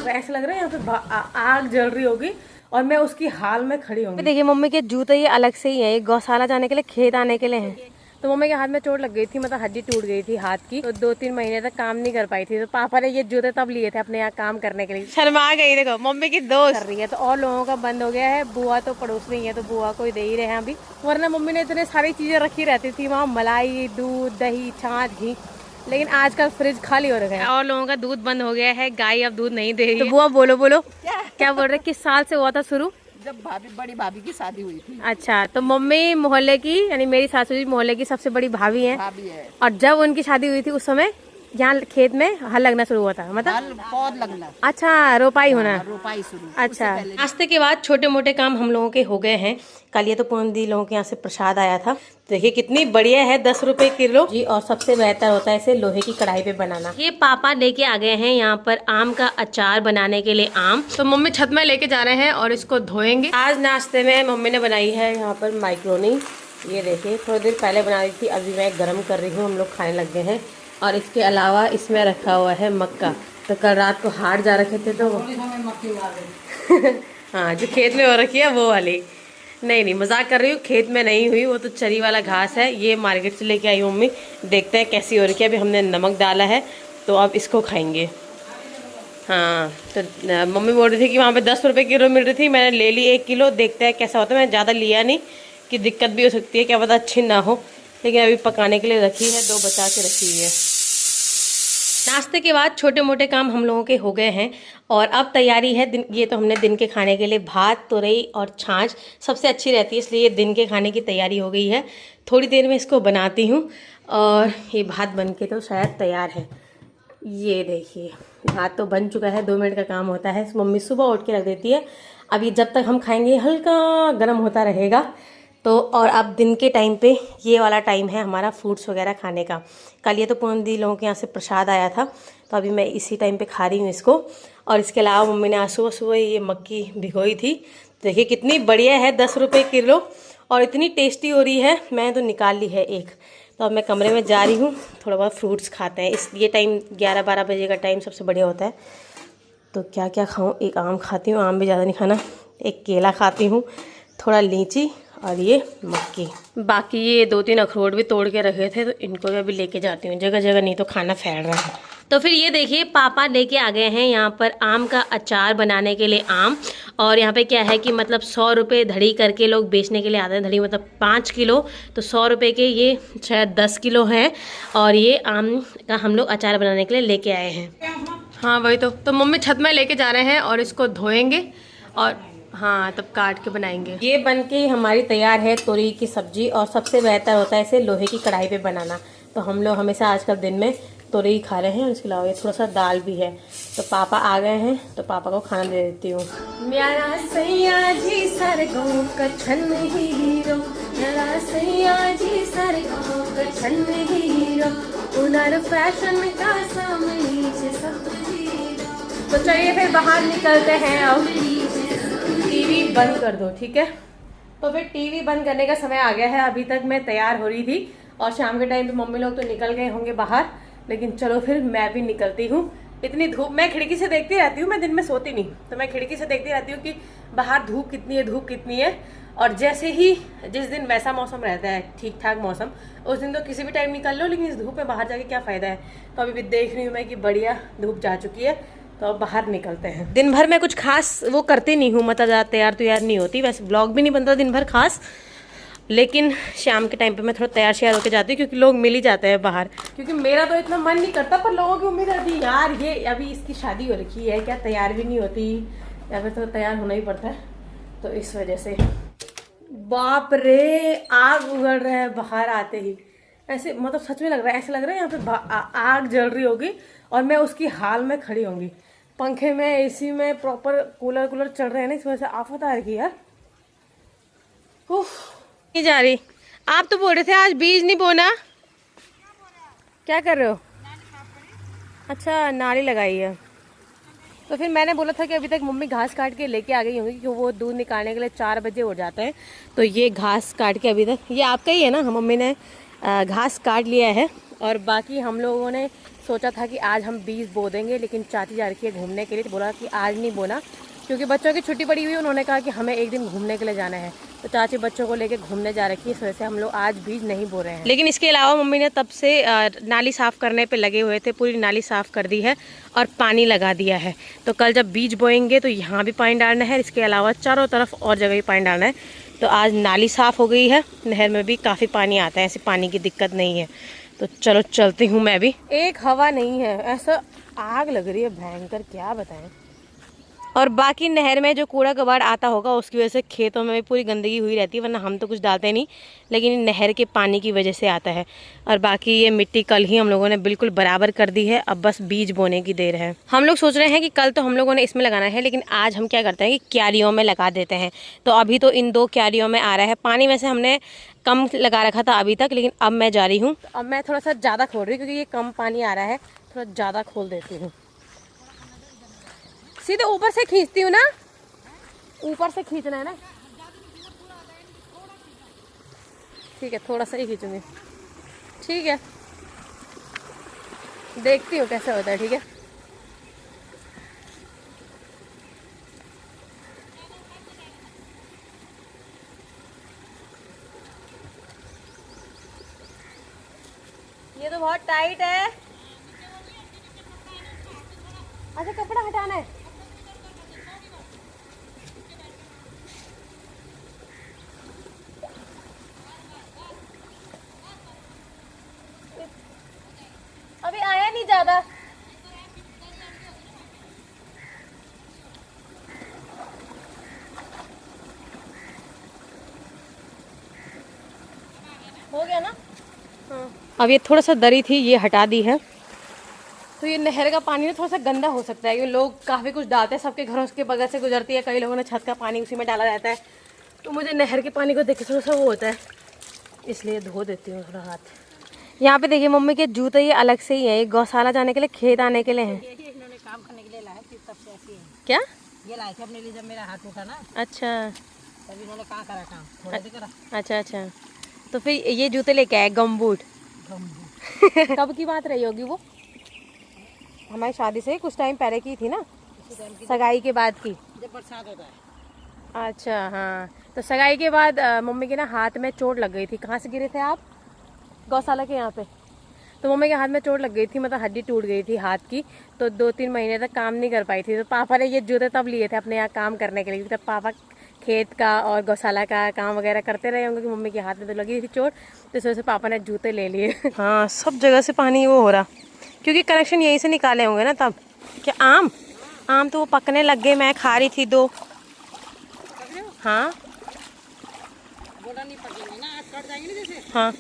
ऐसा लग रहा है यहाँ पे आग जल रही होगी और मैं उसकी हाल में खड़ी होंगी। देखिए मम्मी के जूते ये अलग से ही है, ये गौशाला जाने के लिए, खेत आने के लिए हैं। तो मम्मी के हाथ में चोट लग गई थी, मतलब हड्डी टूट गई थी हाथ की, तो 2-3 महीने तक काम नहीं कर पाई थी। तो पापा ने ये जूते तब लिए थे अपने यहाँ काम करने के लिए। शर्मा गई, देखो मम्मी की दोस्त कर रही है। तो और लोगों का बंद हो गया है, बुआ तो पड़ोस में ही है तो बुआ को ही दे ही रहे हैं अभी, वरना मम्मी ने इतने सारी चीजें रखी रहती थी वहाँ, मलाई, दूध, दही, छाछ, घी, लेकिन आजकल फ्रिज खाली हो रखा है और लोगों का दूध बंद हो गया है, गाय अब दूध नहीं दे रही। तो बुआ बोलो क्या बोल रहे, किस साल से हुआ था शुरू? जब बड़ी भाभी की शादी हुई थी। अच्छा, तो मम्मी मोहल्ले की, यानी मेरी सासू जी मोहल्ले की सबसे बड़ी भाभी हैं। और जब उनकी शादी हुई थी उस समय यहाँ खेत में हल लगना शुरू हुआ था, मतलब पौध लगना। अच्छा, रोपाई होना। रोपाई शुरू। अच्छा, नाश्ते के बाद छोटे मोटे काम हम लोगों के हो गए हैं। कल ये तो पूंदी लोगों के यहाँ से प्रसाद आया था। देखिए कितनी बढ़िया है, 10 रुपए किलो जी। और सबसे बेहतर होता है इसे लोहे की कढ़ाई पे बनाना। ये पापा लेके आ गए हैं यहाँ पर आम का अचार बनाने के लिए आम। तो मम्मी छत में लेके जा रहे हैं और इसको धोएंगे। आज नाश्ते में मम्मी ने बनाई है यहाँ पर मैक्रोनी। ये देखिए थोड़ी देर पहले बना रही थी, अभी मैं गर्म कर रही हूँ, हम लोग खाने लग गए हैं। और इसके अलावा इसमें रखा हुआ है मक्का। तो कल रात को हाट जा रखे थे तो हाँ, जो खेत में हो रखी है वो वाली। नहीं मजाक कर रही हूँ, खेत में नहीं हुई, वो तो चरी वाला घास है। ये मार्केट से लेके आई मम्मी, देखते हैं कैसी हो रही है। अभी हमने नमक डाला है तो अब इसको खाएंगे। हाँ, तो मम्मी बोल रही थी कि वहाँ पे 10 रुपए किलो मिल रही थी, मैंने ले ली 1 किलो, देखते हैं कैसा होता है। मैं ज़्यादा लिया नहीं कि दिक्कत भी हो सकती है, क्या पता अच्छी ना हो, लेकिन अभी पकाने के लिए रखी है, 2 बचा के रखी हुई है। नाश्ते के बाद छोटे मोटे काम हम लोगों के हो गए हैं और अब तैयारी है दिन। ये तो हमने दिन के खाने के लिए भात, तुरई और छाछ सबसे अच्छी रहती है, इसलिए दिन के खाने की तैयारी हो गई है। थोड़ी देर में इसको बनाती हूँ और ये भात बन के तो शायद तैयार है। ये देखिए भात तो बन चुका है, 2 मिनट का काम होता है। मम्मी सुबह उठ के रख देती है, अभी जब तक हम खाएंगे हल्का गर्म होता रहेगा। तो और अब दिन के टाइम पे ये वाला टाइम है हमारा फ्रूट्स वगैरह खाने का। कल ये तो पूंदी लोगों के यहाँ से प्रसाद आया था, तो अभी मैं इसी टाइम पे खा रही हूँ इसको। और इसके अलावा मम्मी ने आज सुबह सुबह ये मक्की भिगोई थी, देखिए कितनी बढ़िया है, 10 रुपये किलो और इतनी टेस्टी हो रही है। मैं तो निकाल ली है एक। तो अब मैं कमरे में जा रही हूँ, थोड़ा बहुत फ्रूट्स खाते हैं। इस ये टाइम 11-12 बजे का टाइम सबसे बढ़िया होता है। तो क्या क्या खाऊँ, एक आम खाती हूँ, आम भी ज़्यादा नहीं खाना, एक केला खाती हूँ, थोड़ा लीची और ये मक्की। बाकी ये 2-3 अखरोट भी तोड़ के रखे थे, तो इनको भी अभी लेके जाती हूँ, जगह जगह नहीं तो खाना फैल रहा है। तो फिर ये देखिए पापा लेके आ गए हैं यहाँ पर आम का अचार बनाने के लिए आम। और यहाँ पे क्या है कि मतलब 100 रुपये धड़ी करके लोग बेचने के लिए आते हैं। धड़ी मतलब 5 किलो, तो 100 रुपये के ये शायद 10 किलो हैं। और ये आम का हम लोग अचार बनाने के लिए लेके आए हैं। हाँ वही तो मम्मी छत में लेके जा रहे हैं और इसको धोएंगे और हाँ तब काट के बनाएंगे। ये बन के हमारी तैयार है तोरी की सब्जी। और सबसे बेहतर होता है इसे लोहे की कढ़ाई पे बनाना। तो हम लोग हमेशा आजकल दिन में तोरी खा रहे हैं और इसके अलावा ये थोड़ा सा दाल भी है। तो पापा आ गए हैं तो पापा को खाना दे देती हूँ। मेरा सैया जी सरगों का छन हीरो, मेरा सैया जी सरगों का छन हीरो, उनर फैशन का सामने से सब हीरो। तो चलिए फिर बाहर निकलते हैं। अब टीवी बंद कर दो, ठीक है। तो फिर टीवी बंद करने का समय आ गया है। अभी तक मैं तैयार हो रही थी और शाम के टाइम पे मम्मी लोग तो निकल गए होंगे बाहर, लेकिन चलो फिर मैं भी निकलती हूँ। इतनी धूप, मैं खिड़की से देखती रहती हूँ, मैं दिन में सोती नहीं, तो मैं खिड़की से देखती रहती हूँ कि बाहर धूप कितनी है। और जैसे ही जिस दिन वैसा मौसम रहता है, ठीक ठाक मौसम, उस दिन तो किसी भी टाइम निकल लो, लेकिन इस धूप में बाहर जाके क्या फ़ायदा है। तो अभी भी देख रही हूँ मैं कि बढ़िया धूप जा चुकी है, तो अब बाहर निकलते हैं। दिन भर मैं कुछ खास वो करती नहीं हूँ, मतलब ज़्यादा तैयार नहीं होती, वैसे ब्लॉग भी नहीं बनता दिन भर खास। लेकिन शाम के टाइम पे मैं थोड़ा तैयार होकर जाती हूँ, क्योंकि लोग मिल ही जाते हैं बाहर। क्योंकि मेरा तो इतना मन नहीं करता, पर लोगों की उम्मीद रहती है यार ये अभी इसकी शादी हो रखी है, क्या तैयार भी नहीं होती, या फिर तो तैयार होना ही पड़ता है। तो इस वजह से बाप रे आग उगल रहा है बाहर आते ही, ऐसे मतलब सच में लग रहा है, ऐसे लग रहा है यहाँ पे आग जल रही होगी और मैं उसकी हाल में खड़ी होंगी। पंखे में, एसी में, प्रॉपर कूलर चल रहे हैं ना, इस वजह से आफत आ रही है यार। नहीं जा रही। आप तो बोल रहे थे आज बीज नहीं बोना, क्या कर रहे हो? अच्छा नाली लगाई है। तो फिर मैंने बोला था कि अभी तक मम्मी घास काट के लेके आ गई होंगी, क्योंकि वो दूध निकालने के लिए 4 बजे हो जाते हैं। तो ये घास काट के अभी तक, ये आपका ही है ना? मम्मी ने घास काट लिया है और बाकी हम लोगों ने सोचा था कि आज हम बीज बो देंगे, लेकिन चाची जा रखी है घूमने के लिए, तो बोला कि आज नहीं बोना क्योंकि बच्चों की छुट्टी पड़ी हुई है। उन्होंने कहा कि हमें एक दिन घूमने के लिए जाना है, तो चाची बच्चों को लेके घूमने जा रखी है, इस वजह से हम लोग आज बीज नहीं बो रहे हैं। लेकिन इसके अलावा मम्मी ने तब से नाली साफ़ करने पे लगे हुए थे, पूरी नाली साफ़ कर दी है और पानी लगा दिया है। तो कल जब बीज बोएंगे तो यहाँ भी पानी डालना है, इसके अलावा चारों तरफ और जगह भी पानी डालना है। तो आज नाली साफ़ हो गई है, नहर में भी काफ़ी पानी आता है, ऐसी पानी की दिक्कत नहीं है। तो चलो चलती हूँ मैं भी। एक हवा नहीं है, ऐसा आग लग रही है भयंकर, क्या बताएं। और बाकी नहर में जो कूड़ा कबाड़ आता होगा उसकी वजह से खेतों में भी पूरी गंदगी हुई रहती है, वरना हम तो कुछ डालते नहीं, लेकिन नहर के पानी की वजह से आता है। और बाकी ये मिट्टी कल ही हम लोगों ने बिल्कुल बराबर कर दी है, अब बस बीज बोने की देर है। हम लोग सोच रहे हैं कि कल तो हम लोगों ने इसमें लगाना है, लेकिन आज हम क्या करते हैं कि क्यारियों में लगा देते हैं। तो अभी तो इन 2 क्यारियों में आ रहा है पानी, में से हमने कम लगा रखा था अभी तक, लेकिन अब मैं जा रही हूँ। अब मैं थोड़ा सा ज़्यादा खोल रही हूँ क्योंकि ये कम पानी आ रहा है, थोड़ा ज़्यादा खोल देती हूँ। सीधे ऊपर से खींचती हूँ ना, ऊपर से खींचना है ना। ठीक है, थोड़ा सा ही खींचूंगी। ठीक है, देखती हूँ कैसे होता है। ठीक है, ये तो बहुत टाइट है। अच्छा, कपड़ा हटाना है। अभी आया नहीं ज्यादा। हो गया ना? हाँ। अब ये थोड़ा सा दरी थी, ये हटा दी है। तो ये नहर का पानी ना थोड़ा सा गंदा हो सकता है, क्योंकि लोग काफ़ी कुछ डालते हैं, सबके घरों के बगल से गुजरती है, कई लोगों ने छत का पानी उसी में डाला रहता है। तो मुझे नहर के पानी को देख के थोड़ा सा वो होता है, इसलिए धो देती हूँ थोड़ा हाथ। यहाँ पे देखिए मम्मी के जूते ये अलग से ही है, ये गौशाला जाने के लिए, खेत आने के लिए हैं। इन्होंने काम करने के लिए लाया थी, तब से ऐसी है। क्या ये लाए थे अपने लिए जब मेरा हाथ टूटा ना, अच्छा तब इन्होंने कहाँ करा काम, थोड़ा सी करा। अच्छा अच्छा, तो फिर ये जूते लेके आए गमबूट। कब की बात रही होगी वो? हमारी शादी से कुछ टाइम पहले की थी ना, सगाई के बाद की, जब बरसात होता है। अच्छा हाँ, तो सगाई के बाद मम्मी के ना हाथ में चोट लग गई थी। कहाँ से गिरे थे आप? गौशाला के यहाँ पे। तो मम्मी के हाथ में चोट लग गई थी, मतलब हड्डी टूट गई थी हाथ की, तो 2-3 महीने तक काम नहीं कर पाई थी। तो पापा ने ये जूते तब लिए थे अपने यहाँ काम करने के लिए, तब पापा खेत का और गौशाला का काम वगैरह करते रहे होंगे कि मम्मी के हाथ में तो लगी थी चोट, तो इस वजह से पापा ने जूते ले लिए। हाँ, सब जगह से पानी वो हो रहा, क्योंकि कनेक्शन यहीं से निकाले होंगे ना तब। क्या आम तो वो पकने लग गए, मैं खा रही थी 2। हाँ बोला नहीं पकेंगे ना, आज कट जाएंगे ना जैसे। हाँ,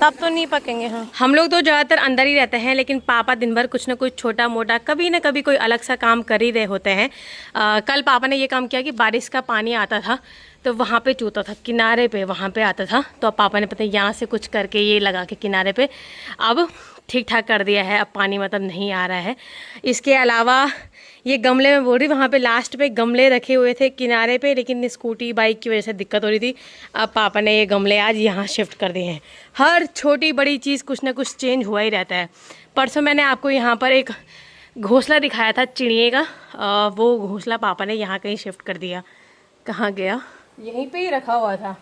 तब तो नहीं पकेंगे। हाँ, हम लोग तो ज़्यादातर अंदर ही रहते हैं, लेकिन पापा दिन भर कुछ ना कुछ छोटा मोटा कभी ना कभी कोई अलग सा काम कर ही रहे होते हैं। कल पापा ने ये काम किया कि बारिश का पानी आता था तो वहाँ पे चूता था, किनारे पे वहाँ पे आता था, तो अब पापा ने पता यहाँ से कुछ करके ये लगा के किनारे पे अब ठीक ठाक कर दिया है, अब पानी मतलब नहीं आ रहा है। इसके अलावा ये गमले में बोल रही, वहाँ पे लास्ट पे गमले रखे हुए थे किनारे पे, लेकिन स्कूटी बाइक की वजह से दिक्कत हो रही थी। अब पापा ने ये गमले आज यहाँ शिफ्ट कर दिए हैं। हर छोटी बड़ी चीज़ कुछ ना कुछ चेंज हुआ ही रहता है। परसों मैंने आपको यहाँ पर एक घोंसला दिखाया था चिड़िए का, वो घोंसला पापा ने यहाँ कहीं शिफ्ट कर दिया। कहाँ गया? यहीं पे ही रखा हुआ था,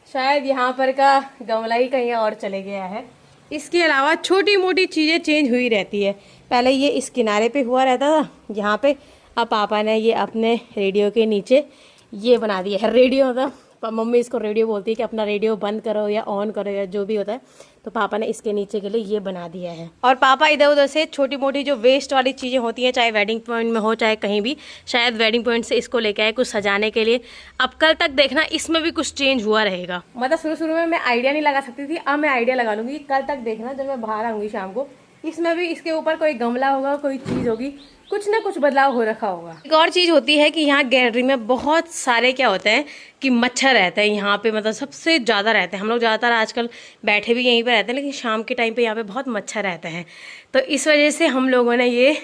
शायद यहाँ पर का गमला ही कहीं और चले गया है। इसके अलावा छोटी मोटी चीज़ें चेंज हुई रहती है। पहले ये इस किनारे पे हुआ रहता था यहाँ पे, अब पापा ने ये अपने रेडियो के नीचे ये बना दिया है। रेडियो था, मम्मी इसको रेडियो बोलती है कि अपना रेडियो बंद करो या ऑन करो या जो भी होता है, तो पापा ने इसके नीचे के लिए ये बना दिया है। और पापा इधर उधर से छोटी मोटी जो वेस्ट वाली चीज़ें होती हैं, चाहे वेडिंग पॉइंट में हो चाहे कहीं भी, शायद वेडिंग पॉइंट से इसको लेके आए कुछ सजाने के लिए। अब कल तक देखना इसमें भी कुछ चेंज हुआ रहेगा। मतलब शुरू में मैं आइडिया नहीं लगा सकती थी, अब मैं आइडिया लगा लूँगी। कल तक देखना जब मैं बाहर आऊँगी शाम को, इसमें भी इसके ऊपर कोई गमला होगा, कोई चीज़ होगी, कुछ ना कुछ बदलाव हो रखा होगा। एक और चीज़ होती है कि यहाँ गैलरी में बहुत सारे क्या होते हैं कि मच्छर रहते हैं यहाँ पे, मतलब सबसे ज़्यादा रहते हैं। हम लोग ज़्यादातर आजकल बैठे भी यहीं पे रहते हैं, लेकिन शाम के टाइम पे यहाँ पे बहुत मच्छर रहते हैं। तो इस वजह से हम लोगों ने ये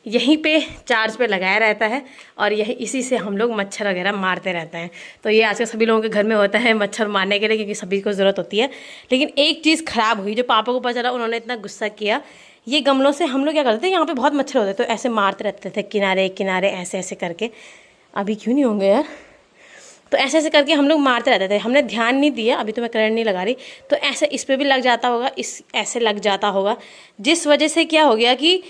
यहीं पे चार्ज पे लगाया रहता है और यही इसी से हम लोग मच्छर वगैरह मारते रहते हैं। तो ये आजकल सभी लोगों के घर में होता है मच्छर मारने के लिए, क्योंकि सभी को ज़रूरत होती है। लेकिन एक चीज़ ख़राब हुई, जो पापा को पता चला उन्होंने इतना गुस्सा किया। ये गमलों से हम लोग क्या करते थे, यहाँ पे बहुत मच्छर होते तो ऐसे मारते रहते थे किनारे किनारे ऐसे ऐसे करके। अभी क्यों नहीं होंगे यार, तो ऐसे ऐसे करके हम लोग मारते रहते थे। हमने ध्यान नहीं दिया, अभी तो मैं करंट नहीं लगा रही, तो ऐसे इस पर भी लग जाता होगा, इस ऐसे लग जाता होगा, जिस वजह से क्या हो गया कि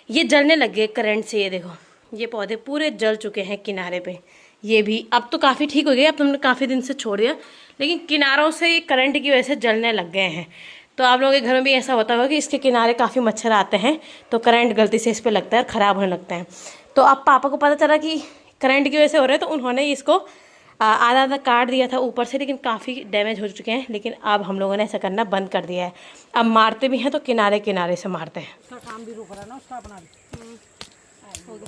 ये जलने लग गए करंट से। ये देखो, ये पौधे पूरे जल चुके हैं किनारे पे। ये भी अब तो काफ़ी ठीक हो गए, अब तो हमने काफ़ी दिन से छोड़ दिया, लेकिन किनारों से करंट की वजह से जलने लग गए हैं। तो आप लोगों के घर में भी ऐसा होता होगा कि इसके किनारे काफ़ी मच्छर आते हैं, तो करंट गलती से इस पर लगता है और ख़राब होने लगता है। तो अब पापा को पता चला कि करंट की वजह से हो रहे हैं, तो उन्होंने इसको आधा आधा काट दिया था ऊपर से, लेकिन काफ़ी डैमेज हो चुके हैं। लेकिन अब हम लोगों ने ऐसा करना बंद कर दिया है। अब मारते भी हैं तो किनारे किनारे से मारते हैं। उसका काम भी रुक रहा ना, उसका अपना भी हो गया।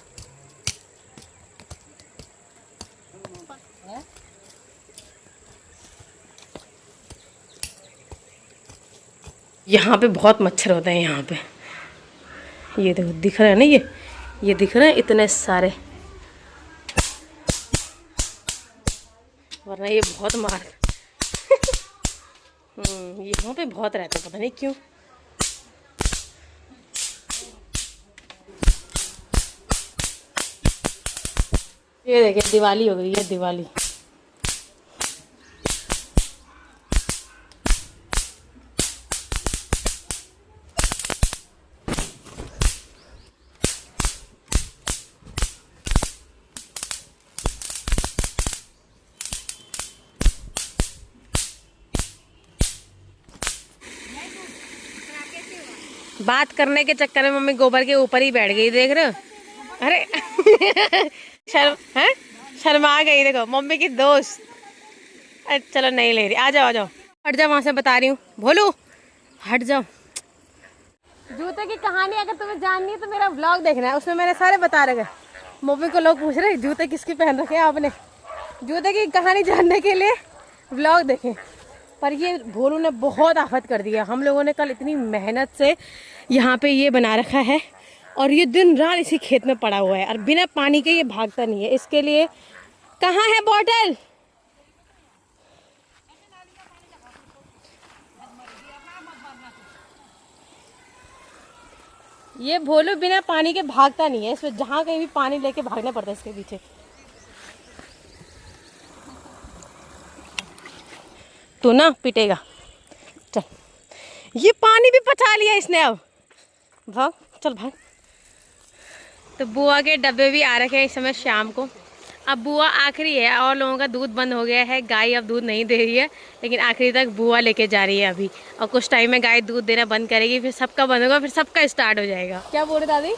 यहाँ पे बहुत मच्छर होते हैं यहाँ पे। ये देखो दिख रहा है ना, ये दिख रहे हैं इतने सारे, वरना ये बहुत मार यहाँ पे बहुत रहते हैं, पता नहीं क्यों। ये देखिए दिवाली हो गई है, दिवाली। बात करने के चक्कर में मम्मी गोबर के ऊपर ही बैठ गई, देख रहे हो। अरे शर्मा गई, देखो मम्मी की दोस्त। अरे चलो नहीं ले रही, आ जाओ आ जाओ, हट जाओ वहां से, बता रही हूँ। भोलू हट जाओ। जूते की कहानी अगर तुम्हें जाननी है तो मेरा व्लॉग देखना है, उसमें मैंने सारे बता रखे। मम्मी को लोग पूछ रहे जूते किसके पहन रखे आपने। जूते की कहानी जानने के लिए व्लॉग देखें। पर ये भोलू ने बहुत आफत कर दिया। हम लोगों ने कल इतनी मेहनत से यहाँ पे ये बना रखा है, और ये दिन रात इसी खेत में पड़ा हुआ है, और बिना पानी के ये भागता नहीं है। इसके लिए कहाँ है बॉटल? ये भोलू बिना पानी के भागता नहीं है, इसमें जहाँ कहीं भी पानी लेके भागना पड़ता है इसके पीछे। तू ना पिटेगा, चल। ये पानी भी पचा लिया इसने, अब भाग, चल भाग। तो बुआ के डब्बे भी आ रखे हैं इस समय शाम को। अब बुआ आखिरी है, और लोगों का दूध बंद हो गया है, गाय अब दूध नहीं दे रही है, लेकिन आखिरी तक बुआ लेके जा रही है अभी। और कुछ टाइम में गाय दूध देना बंद करेगी, फिर सबका बंद होगा, फिर सबका स्टार्ट हो जाएगा। क्या बोल रहे दादी?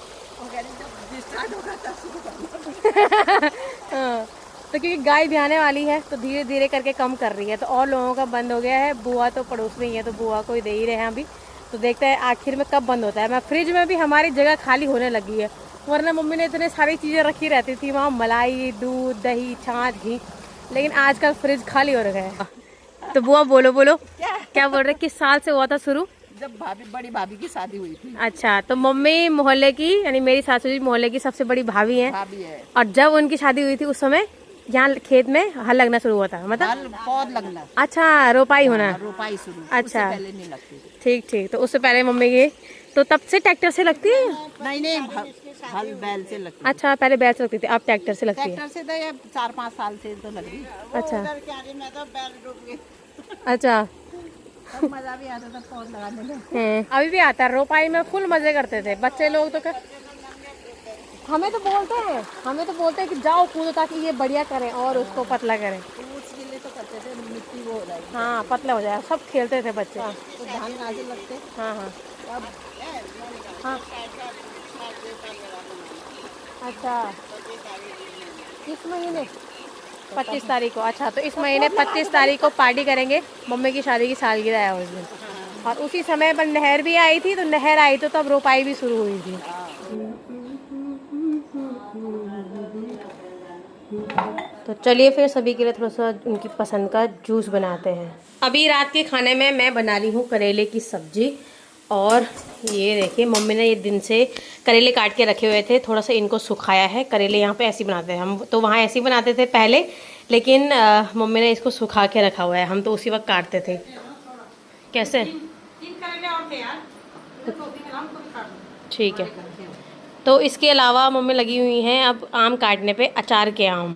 हाँ, तो क्योंकि गाय भी आने वाली है तो धीरे धीरे करके कम कर रही है, तो और लोगों का बंद हो गया है। बुआ तो पड़ोस में ही है, तो बुआ को ही दे ही रहे हैं अभी। तो देखते हैं आखिर में कब बंद होता है। मैं फ्रिज में भी हमारी जगह खाली होने लगी है, वरना मम्मी ने इतने सारी चीज़ें रखी रहती थी वहाँ, मलाई, दूध, दही, छाछ, घी, लेकिन आजकल फ्रिज खाली हो रखा है। तो बुआ बोलो बोलो, क्या बोल रहे, किस साल से हुआ था शुरू? जब बड़ी भाभी की शादी हुई थी। अच्छा, तो मम्मी मोहल्ले की, यानी मेरी सासू जी मोहल्ले की सबसे बड़ी भाभी है। और जब उनकी शादी हुई थी उस समय यहाँ खेत में हल लगना शुरू हुआ था, मतलब पौध लगना। अच्छा, रोपाई होना, रोपाई शुरू। अच्छा, पहले नहीं लगती। ठीक ठीक। तो उससे पहले मम्मी की, तो तब से ट्रैक्टर से लगती है? नहीं, हल बैल से लगती है। अच्छा, पहले बैल से लगती थी, अब ट्रैक्टर से लगती है। ट्रैक्टर से तो ये 4-5 साल से तो लग रही। अच्छा मैं तो बैल डूब गई। अच्छा, तब मजा भी आता था पौध लगाने में। अभी भी आता है। रोपाई में फुल मजे करते थे बच्चे लोग। तो हमें तो बोलते हैं कि जाओ कूदो, ताकि ये बढ़िया करें और उसको पतला करें। उसके लिए तो करते थे, मिट्टी वो हो जाएगी। हाँ, पतला हो जाए, सब खेलते थे बच्चे। तो धान नाजे लगते। हाँ हाँ हाँ। अच्छा, इस महीने 25 तारीख को। अच्छा, तो इस महीने 25 तारीख को पार्टी करेंगे। मम्मी की शादी की सालगिरह है उस दिन, और उसी समय पर नहर भी आई थी। तो नहर आई तो तब रोपाई भी शुरू हुई थी। तो चलिए फिर सभी के लिए थोड़ा सा उनकी पसंद का जूस बनाते हैं। अभी रात के खाने में मैं बना रही हूँ करेले की सब्जी, और ये देखिए मम्मी ने ये दिन से करेले काट के रखे हुए थे, थोड़ा सा इनको सुखाया है। करेले यहाँ पे ऐसे ही बनाते हैं, हम तो वहाँ ऐसे ही बनाते थे पहले, लेकिन मम्मी ने इसको सुखा के रखा हुआ है, हम तो उसी वक्त काटते थे। कैसे? 3 करेले और थे यार, इधर 2-3 हमको भी काट दो। ठीक है। तो इसके अलावा मम्मी लगी हुई हैं अब आम काटने पे, अचार के आम।